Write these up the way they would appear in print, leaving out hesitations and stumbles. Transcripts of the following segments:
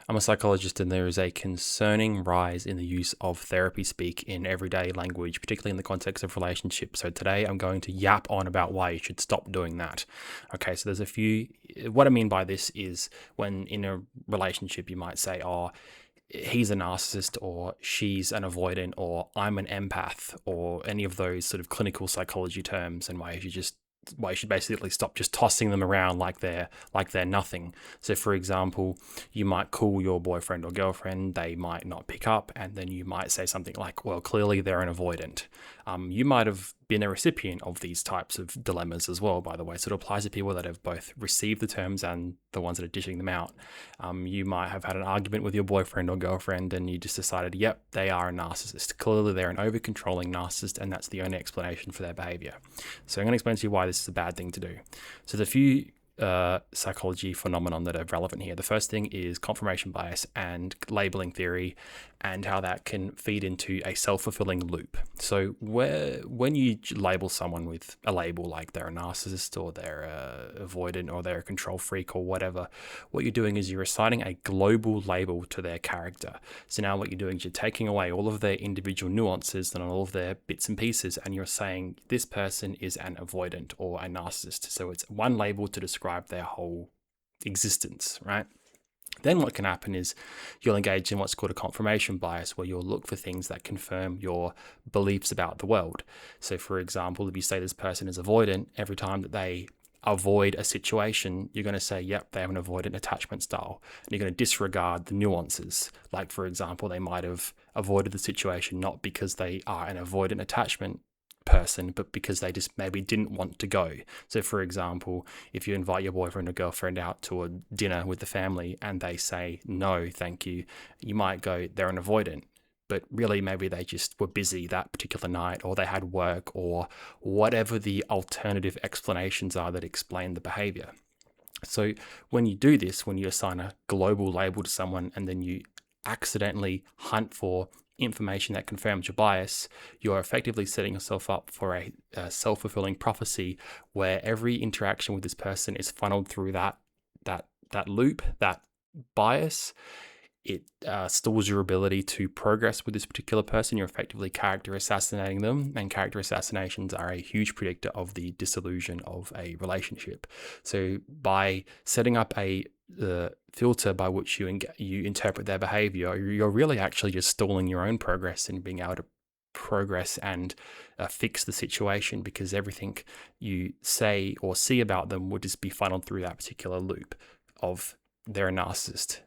I'm a psychologist, and there is a concerning rise in the use of therapy speak in everyday language, particularly in the context of relationships. So today I'm going to yap on about why you should stop doing that. Okay, so there's a few. What I mean by this is when in a relationship you might say, oh, he's a narcissist, or she's an avoidant, or I'm an empath, or any of those sort of clinical psychology terms, and why you should basically stop just tossing them around like they're nothing. So for example, you might call your boyfriend or girlfriend, they might not pick up, and then you might say something like, well, clearly they're an avoidant. You might have been a recipient of these types of dilemmas as well, by the way. So it applies to people that have both received the terms and the ones that are dishing them out. You might have had an argument with your boyfriend or girlfriend, and you just decided, yep, they are a narcissist. Clearly they're an over-controlling narcissist, and that's the only explanation for their behavior. So I'm going to explain to you why this is a bad thing to do. So the few psychology phenomenon that are relevant here. The first thing is confirmation bias and labeling theory, and how that can feed into a self-fulfilling loop. So when you label someone with a label like they're a narcissist, or they're a avoidant, or they're a control freak, or whatever, what you're doing is you're assigning a global label to their character. So now what you're doing is you're taking away all of their individual nuances and all of their bits and pieces, and you're saying this person is an avoidant or a narcissist. So it's one label to describe their whole existence, right? Then what can happen is you'll engage in what's called a confirmation bias, where you'll look for things that confirm your beliefs about the world. So for example, if you say this person is avoidant, every time that they avoid a situation, you're going to say, yep, they have an avoidant attachment style. And you're going to disregard the nuances. Like, for example, they might have avoided the situation not because they are an avoidant attachment person, but because they just maybe didn't want to go. So for example, if you invite your boyfriend or girlfriend out to a dinner with the family and they say no thank you, you might go, they're an avoidant, but really maybe they just were busy that particular night, or they had work, or whatever the alternative explanations are that explain the behavior. So when you do this, when you assign a global label to someone and then you accidentally hunt for information that confirms your bias, you're effectively setting yourself up for a self-fulfilling prophecy, where every interaction with this person is funneled through that loop, that bias. It stalls your ability to progress with this particular person. You're effectively character assassinating them, and character assassinations are a huge predictor of the dissolution of a relationship. So by setting up a filter by which you interpret their behavior, you're really actually just stalling your own progress in being able to progress and fix the situation, because everything you say or see about them would just be funneled through that particular loop of they're a narcissist.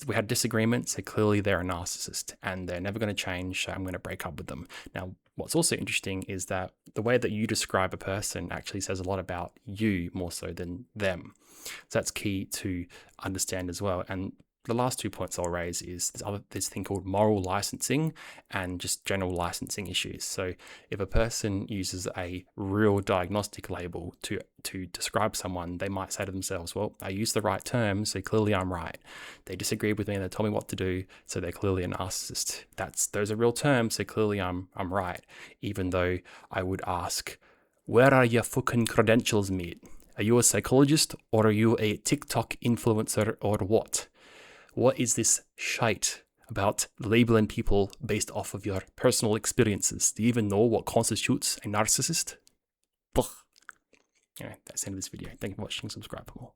We had disagreements, so clearly they're a narcissist and they're never going to change, so I'm going to break up with them. Now, what's also interesting is that the way that you describe a person actually says a lot about you more so than them. So that's key to understand as well. And the last 2 points I'll raise is this thing called moral licensing and just general licensing issues. So if a person uses a real diagnostic label to describe someone, they might say to themselves, well, I used the right term, so clearly I'm right. They disagreed with me and they told me what to do, so they're clearly a narcissist. Those are real terms, so clearly I'm right. Even though I would ask, where are your fucking credentials, mate? Are you a psychologist, or are you a TikTok influencer, or what? What is this shite about labeling people based off of your personal experiences? Do you even know what constitutes a narcissist? Anyway, that's the end of this video. Thank you for watching. Subscribe for more.